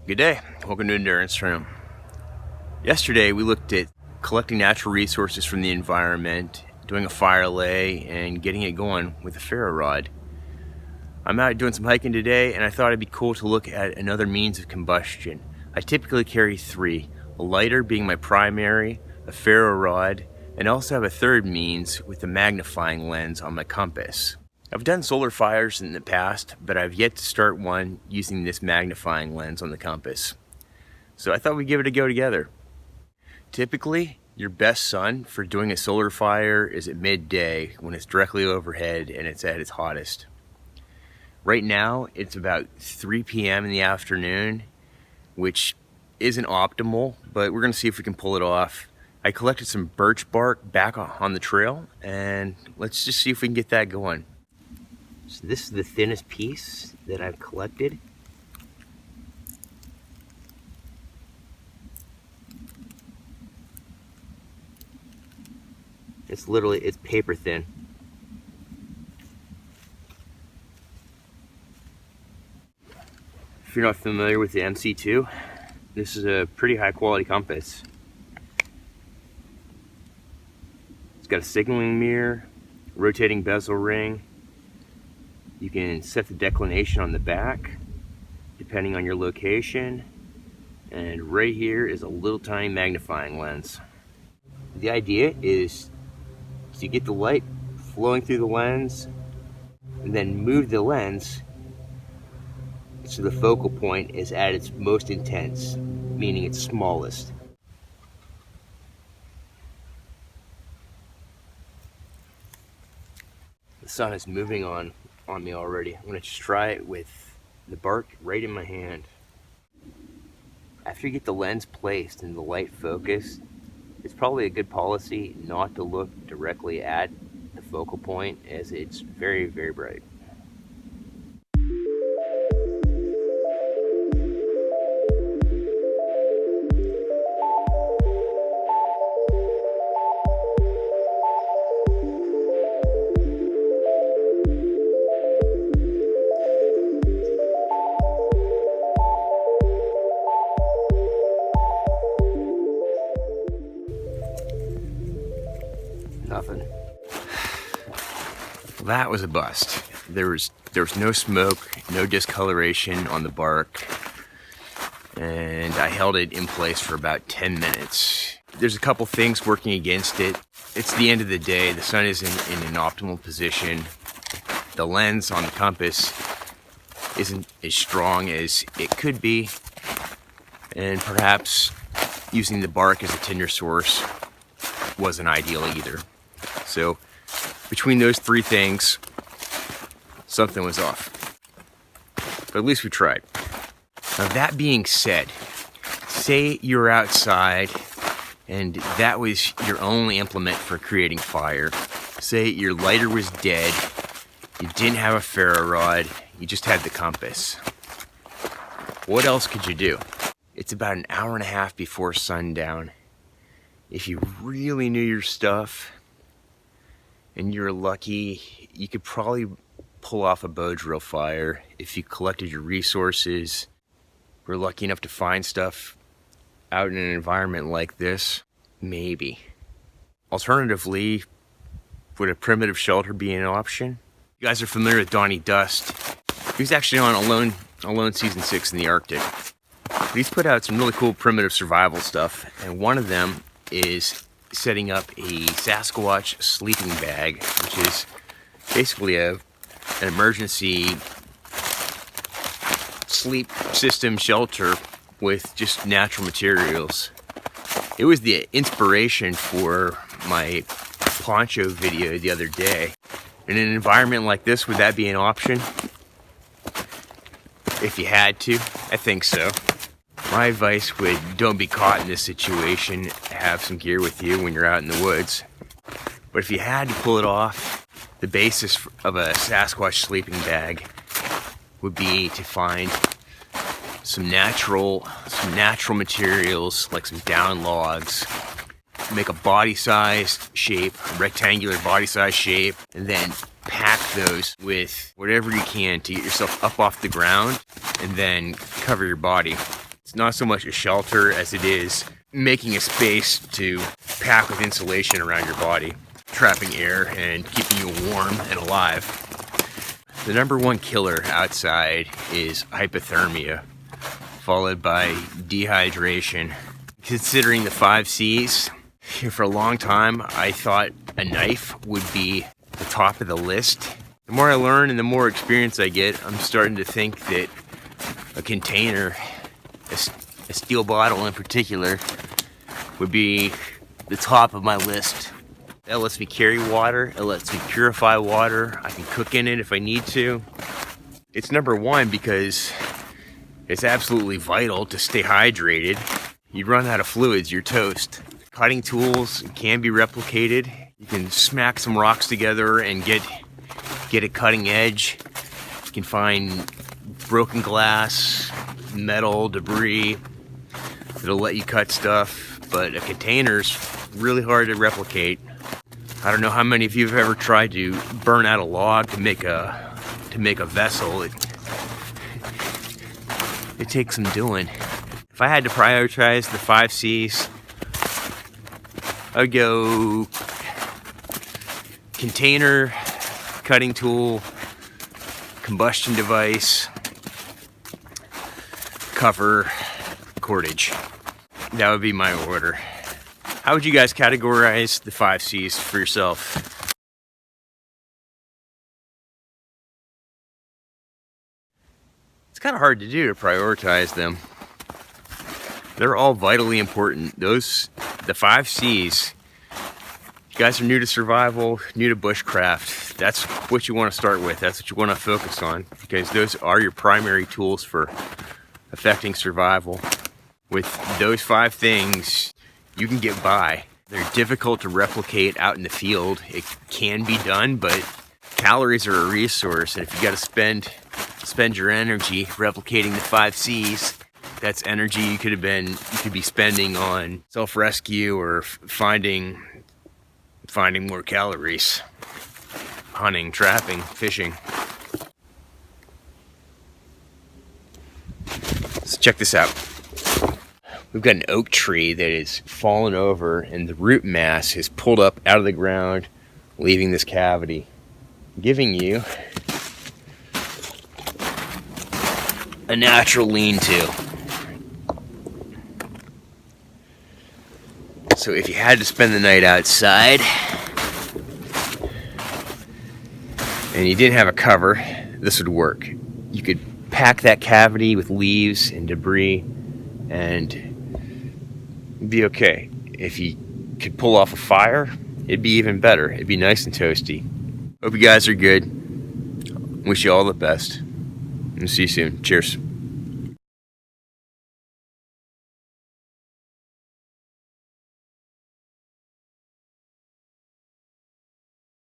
Good day, welcome to Endurance Room. Yesterday we looked at collecting natural resources from the environment, doing a fire lay, and getting it going with a ferro rod. I'm out doing some hiking today, and I thought it'd be cool to look at another means of combustion. I typically carry three, a lighter being my primary, a ferro rod, and I also have a third means with a magnifying lens on my compass. I've done solar fires in the past, but I've yet to start one using this magnifying lens on the compass. So I thought we'd give it a go together. Typically, your best sun for doing a solar fire is at midday when it's directly overhead and it's at its hottest. Right now, it's about 3 p.m. in the afternoon, which isn't optimal, but we're gonna see if we can pull it off. I collected some birch bark back on the trail, and let's just see if we can get that going. So this is the thinnest piece that I've collected. It's paper thin. If you're not familiar with the MC2, this is a pretty high quality compass. It's got a signaling mirror, rotating bezel ring. You can set the declination on the back depending on your location, and right here is a little tiny magnifying lens. The idea is to get the light flowing through the lens and then move the lens so the focal point is at its most intense, meaning its smallest. The sun is moving on me already. I'm gonna just try it with the bark right in my hand. After you get the lens placed and the light focused, it's probably a good policy not to look directly at the focal point, as it's very, very bright. Nothing. That was a bust. There was no smoke, no discoloration on the bark, and I held it in place for about 10 minutes. There's a couple things working against it. It's the end of the day. The sun isn't in an optimal position. The lens on the compass isn't as strong as it could be, and perhaps using the bark as a tinder source wasn't ideal either. So between those three things, something was off. But at least we tried. Now that being said, say you're outside and that was your only implement for creating fire. Say your lighter was dead, you didn't have a ferro rod, you just had the compass. What else could you do? It's about an hour and a half before sundown. If you really knew your stuff, and you're lucky, you could probably pull off a bow drill fire if you collected your resources. We're lucky enough to find stuff out in an environment like this, maybe. Alternatively, would a primitive shelter be an option? You guys are familiar with Donnie Dust. He was actually on Alone Season 6 in the Arctic. But he's put out some really cool primitive survival stuff, and one of them is setting up a Sasquatch sleeping bag, which is basically an emergency sleep system shelter with just natural materials. It was the inspiration for my poncho video the other day. In an environment like this, would that be an option? If you had to, I think so. My advice would, don't be caught in this situation. Have some gear with you when you're out in the woods. But if you had to pull it off, the basis of a Sasquatch sleeping bag would be to find some natural materials, like some down logs, make a body-sized shape, a rectangular body-sized shape, and then pack those with whatever you can to get yourself up off the ground and then cover your body. It's not so much a shelter as it is making a space to pack with insulation around your body, trapping air and keeping you warm and alive. The #1 killer outside is hypothermia, followed by dehydration. Considering the 5 C's, for a long time I thought a knife would be the top of the list. The more I learn and the more experience I get, I'm starting to think that a container, a steel bottle in particular, would be the top of my list. That lets me carry water, it lets me purify water, I can cook in it if I need to. It's #1 because it's absolutely vital to stay hydrated. You run out of fluids, you're toast. Cutting tools can be replicated. You can smack some rocks together and get a cutting edge. You can find broken glass, metal, debris that'll let you cut stuff, but a container's really hard to replicate. I don't know how many of you have ever tried to burn out a log to make a vessel. It takes some doing. If I had to prioritize the 5 C's, I'd go container, cutting tool, combustion device, cover, cordage. That would be my order. How would you guys categorize the 5 C's for yourself? It's kind of hard to do to prioritize them. They're all vitally important. The 5 C's, if you guys are new to survival, new to bushcraft, that's what you want to start with. That's what you want to focus on, because those are your primary tools for affecting survival. With those 5 things, you can get by. They're difficult to replicate out in the field. It can be done, but calories are a resource, and if you got to spend your energy replicating the 5 C's, that's energy you could be spending on self-rescue or finding more calories, hunting, trapping, fishing. So check this out. We've got an oak tree that is fallen over and the root mass is pulled up out of the ground, leaving this cavity, giving you a natural lean-to. So if you had to spend the night outside and you didn't have a cover, this would work. You could pack that cavity with leaves and debris and be okay. If you could pull off a fire, it'd be even better. It'd be nice and toasty. Hope you guys are good. Wish you all the best. And see you soon. Cheers.